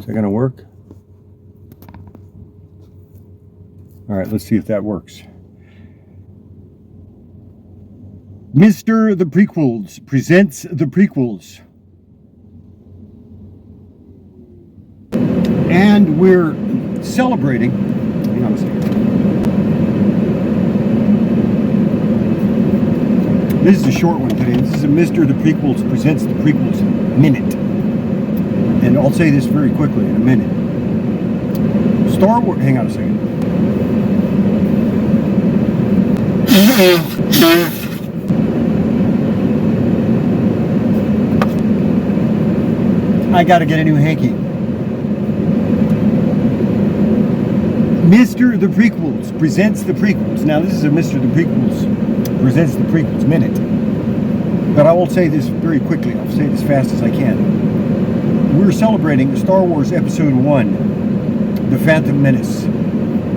Is that going to work? All right, let's see if that works. Mr. The Prequels presents the prequels. And we're celebrating. Hang on a second. This is a short one today. This is a Mr. The Prequels presents the prequels minute. And I'll say this very quickly in a minute. Star Wars. Hang on a second. I gotta get a new hanky. Mr. The Prequels presents the prequels. Now this is a Mr. The Prequels presents the prequels minute. But I will say this very quickly. I'll say it as fast as I can. We're celebrating Star Wars Episode 1, The Phantom Menace.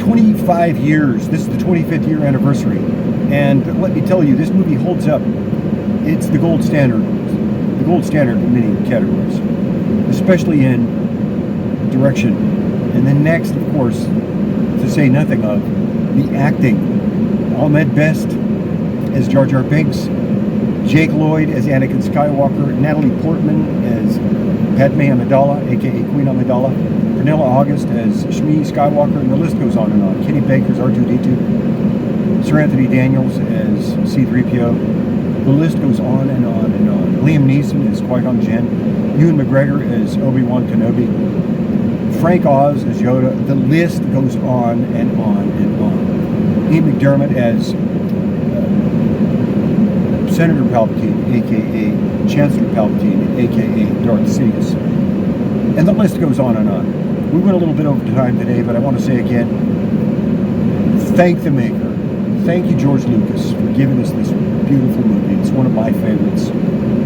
25 years. This is the 25th year anniversary. And let me tell you, this movie holds up. It's the gold standard. The gold standard in many categories. Especially in direction. And then next, of course, to say nothing of, the acting. Ahmed Best as Jar Jar Binks. Jake Lloyd as Anakin Skywalker. Natalie Portman as Padme Amidala, aka Queen Amidala. Pernilla August as Shmi Skywalker, and the list goes on and on. Kenny Baker as R2-D2. Sir Anthony Daniels as C-3PO. The list goes on and on and on. Liam Neeson as Qui-Gon Jinn. Ewan McGregor as Obi-Wan Kenobi. Frank Oz as Yoda. The list goes on and on and on. Ian McDermott as Senator Palpatine, aka Chancellor Palpatine, aka Darth Sidious. And the list goes on and on. We went a little bit over time today, but I want to say again, thank the maker. Thank you, George Lucas, for giving us this beautiful movie. It's one of my favorites.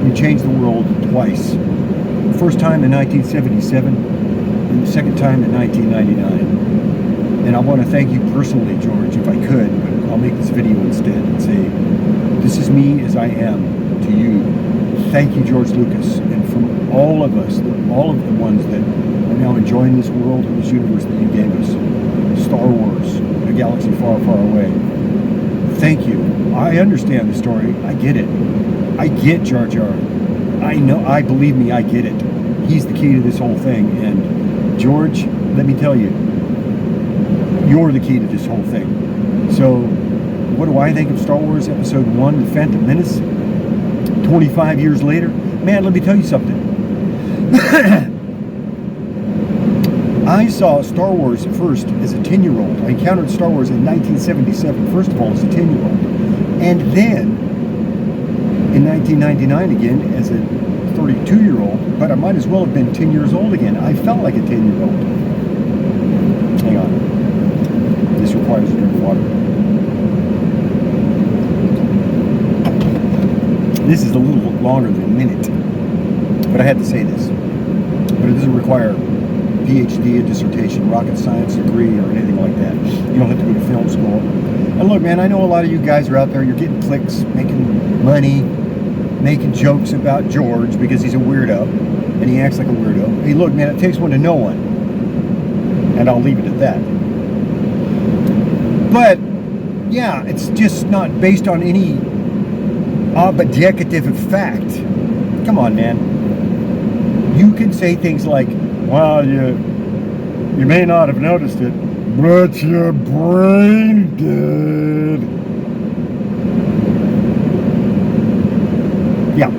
We changed the world twice. The first time in 1977, and the second time in 1999. And I want to thank you personally, George, if I could, but I'll make this video instead and say, this is me as I am to you. Thank you, George Lucas, and from all of us, all of the ones that are now enjoying this world and this universe that you gave us, Star Wars, a galaxy far, far away. Thank you. I understand the story. I get it. I get Jar Jar. I know. Believe me, I get it. He's the key to this whole thing. And George, let me tell you, you're the key to this whole thing. So, what do I think of Star Wars Episode 1, The Phantom Menace? 25 years later? Man, let me tell you something. I saw Star Wars first as a 10-year-old. I encountered Star Wars in 1977, first of all, as a 10-year-old. And then, in 1999 again, as a 32-year-old. But I might as well have been 10 years old again. I felt like a 10-year-old. Hang on. This requires a drink of water. This is a little longer than a minute, but I had to say this. But it doesn't require a PhD, a dissertation, rocket science degree, or anything like that. You don't have to go to film school. And look, man, I know a lot of you guys are out there, you're getting clicks, making money, making jokes about George because he's a weirdo, and he acts like a weirdo. Hey, look, man, it takes one to know one. And I'll leave it at that. But, yeah, it's just not based on any objective fact. Come on, man. You can say things like, well, you may not have noticed it, but your brain did. Yeah.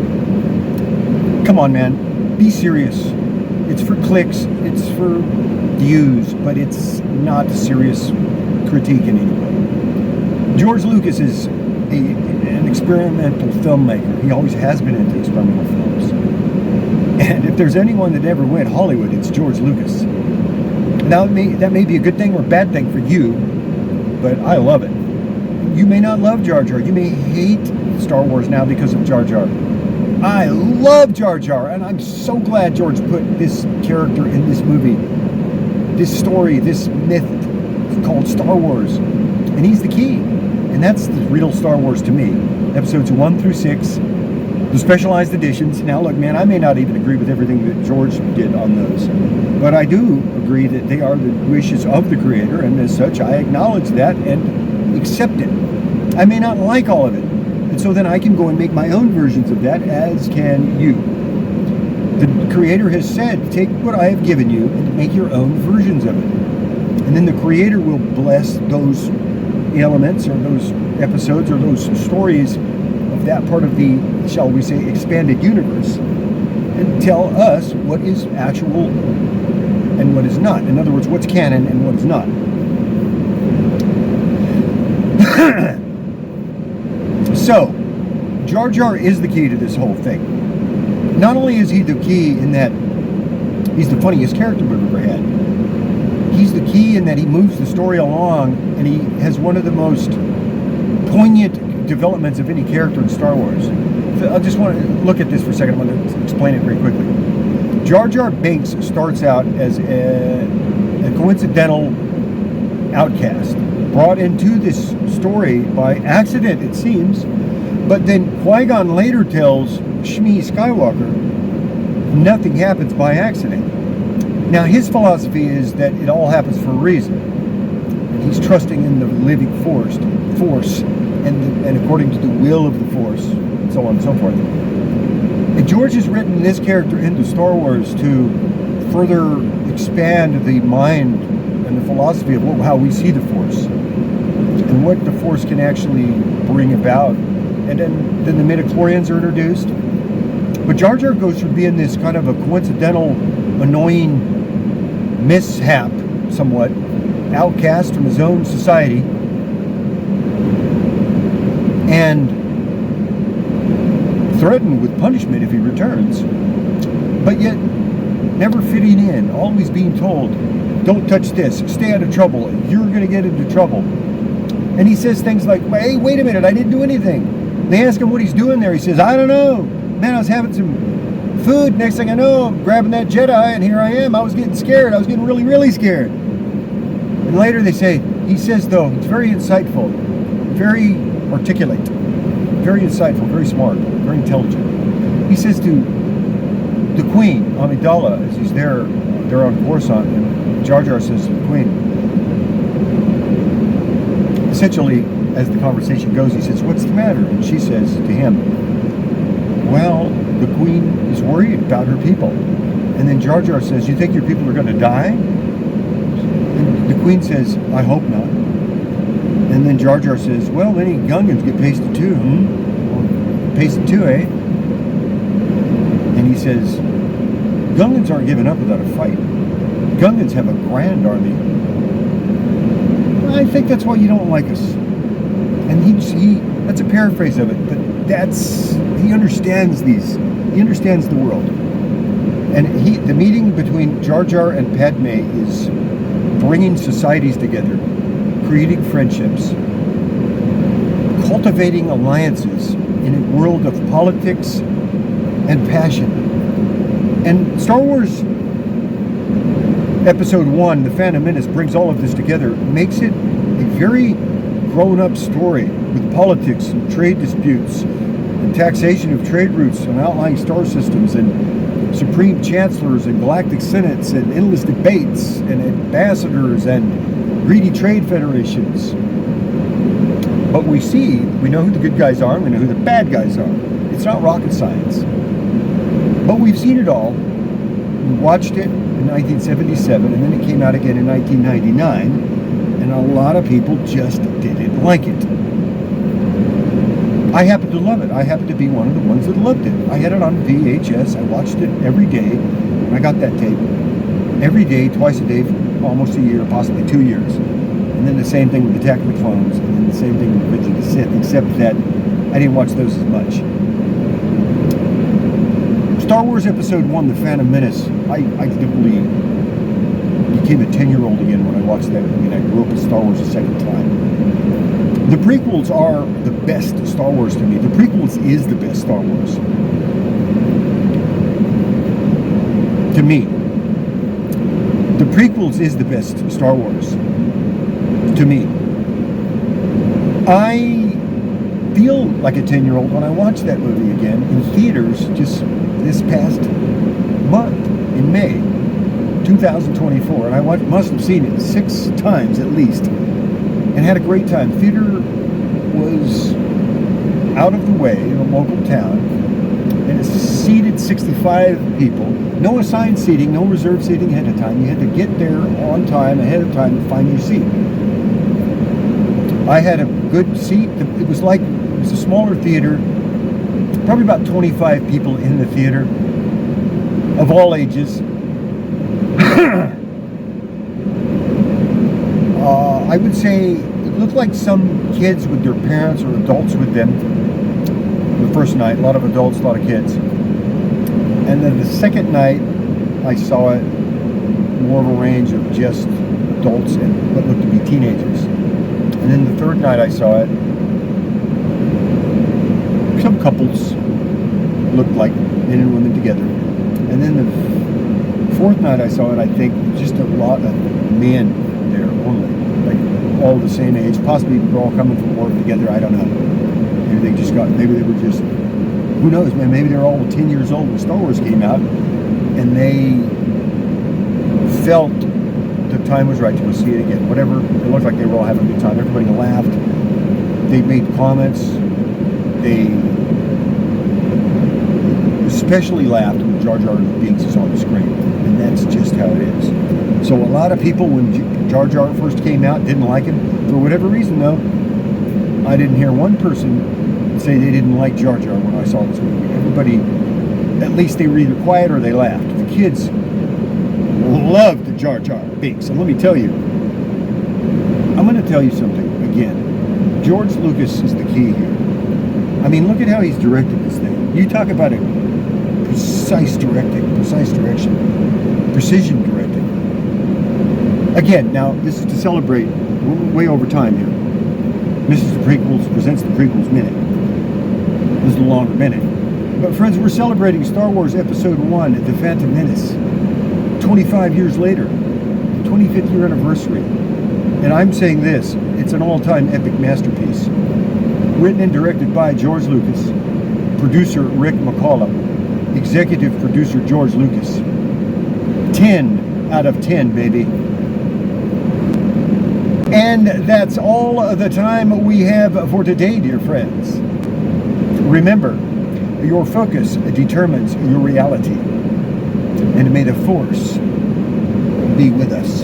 Come on, man. Be serious. It's for clicks, it's for views, but it's not a serious critique in any way. George Lucas is an experimental filmmaker. He always has been into experimental films. And if there's anyone that ever went Hollywood, it's George Lucas. Now, that may be a good thing or a bad thing for you, but I love it. You may not love Jar Jar. You may hate Star Wars now because of Jar Jar. I love Jar Jar, and I'm so glad George put this character in this movie, this story, this myth called Star Wars. And he's the key. And that's the real Star Wars to me. Episodes 1 through 6, The specialized editions. Now, look, man, I may not even agree with everything that George did on those, but I do agree that they are the wishes of the creator, and as such, I acknowledge that and accept it. I may not like all of it, and so then I can go and make my own versions of that, as can you. The creator has said, take what I have given you and make your own versions of it. And then the creator will bless those elements or those episodes or those stories of that part of the, shall we say, expanded universe, and tell us what is actual and what is not. In other words, what's canon and what is not. So, Jar Jar is the key to this whole thing. Not only is he the key in that he's the funniest character we've ever had, he's the key in that he moves the story along, and he has one of the most poignant developments of any character in Star Wars. I just want to look at this for a second. I'm going to explain it very quickly. Jar Jar Binks starts out as a coincidental outcast, brought into this story by accident, it seems, but then Qui-Gon later tells Shmi Skywalker nothing happens by accident. Now, his philosophy is that it all happens for a reason. And he's trusting in the living force, and according to the will of the Force, and so on and so forth. And George has written this character into Star Wars to further expand the mind and the philosophy of how we see the Force, and what the Force can actually bring about. And then the midichlorians are introduced. But Jar Jar goes from being this kind of a coincidental, annoying mishap, somewhat, outcast from his own society, and threatened with punishment if he returns, but yet never fitting in, always being told, don't touch this, stay out of trouble, you're going to get into trouble. And he says things like, hey, wait a minute, I didn't do anything. They ask him what he's doing there. He says, I don't know. Man, I was having some food. Next thing I know, I'm grabbing that Jedi, and here I am. I was getting scared. I was getting really, really scared. And later they say, he says, though, it's very insightful, very articulate, very insightful, very smart, very intelligent. He says to the Queen, Amidala, as he's there, they're on Coruscant, and Jar Jar says to the Queen, essentially, as the conversation goes, he says, what's the matter? And she says to him, well, the Queen is worried about her people. And then Jar Jar says, you think your people are going to die? And the Queen says, I hope not. And then Jar Jar says, well, any Gungans get pasted too, pasted too, eh? And he says, Gungans aren't giving up without a fight. Gungans have a grand army. I think that's why you don't like us. And he that's a paraphrase of it, but he understands he understands the world. And the meeting between Jar Jar and Padme is bringing societies together, creating friendships, cultivating alliances in a world of politics and passion. And Star Wars Episode 1, The Phantom Menace, brings all of this together, makes it a very grown-up story with politics and trade disputes and taxation of trade routes and outlying star systems and supreme chancellors and galactic senates and endless debates and ambassadors and greedy trade federations. But we know who the good guys are, and we know who the bad guys are. It's not rocket science. But we've seen it all. We watched it in 1977, and then it came out again in 1999, and a lot of people just didn't like it. I happen to love it. I happen to be one of the ones that loved it. I had it on VHS. I watched it every day when I got that tape. Every day, twice a day, for almost a year, possibly 2 years. And then the same thing with Attack of the Clones, and then the same thing with Revenge of the Sith, except that I didn't watch those as much. Star Wars Episode 1, The Phantom Menace, I literally became a 10-year-old again when I watched that movie, and I grew up with Star Wars a second time. The prequels are the best Star Wars to me. The prequels is the best Star Wars. To me. The prequels is the best Star Wars. To me. I feel like a 10-year-old when I watched that movie again in theaters just this past month in May 2024. And I must have seen it 6 times at least and had a great time. Theater was out of the way in a local town, and it seated 65 people. No assigned seating, no reserved seating ahead of time. You had to get there on time, ahead of time, to find your seat. I had a good seat. It was a smaller theater, probably about 25 people in the theater, of all ages. I would say it looked like some kids with their parents or adults with them the first night. A lot of adults, a lot of kids. And then the second night, I saw it more of a range of just adults and what looked to be teenagers. And then the third night I saw it, some couples looked like men and women together. And then the fourth night I saw it, I think just a lot of men there only, like all the same age. Possibly we're all coming from work together. I don't know. Maybe they were just, who knows, man? Maybe they're all 10 years old when Star Wars came out, and they felt the time was right to go see it again. Whatever, it looked like they were all having a good time. Everybody laughed. They made comments. They especially laughed when Jar Jar Binks is on the screen, and that's just how it is. So a lot of people, when Jar Jar first came out, didn't like him. For whatever reason, though, I didn't hear one person say they didn't like Jar Jar when I saw this movie. Everybody, at least they were either quiet or they laughed. The kids loved the Jar Jar Binks. And let me tell you, I'm going to tell you something again. George Lucas is the key here. I mean, look at how he's directed this thing. You talk about a precise directing, precise direction, precision directing. Again, now this is to celebrate. We're way over time here. Mrs. The Prequels presents the Prequels Minute. This is a longer minute. But friends, we're celebrating Star Wars Episode 1 at the Phantom Menace 25 years later, the 25th year anniversary. And I'm saying this, it's an all-time epic masterpiece. Written and directed by George Lucas, producer Rick McCallum, executive producer George Lucas. 10 out of 10, baby. And that's all the time we have for today, dear friends. Remember, your focus determines your reality. And may the Force be with us.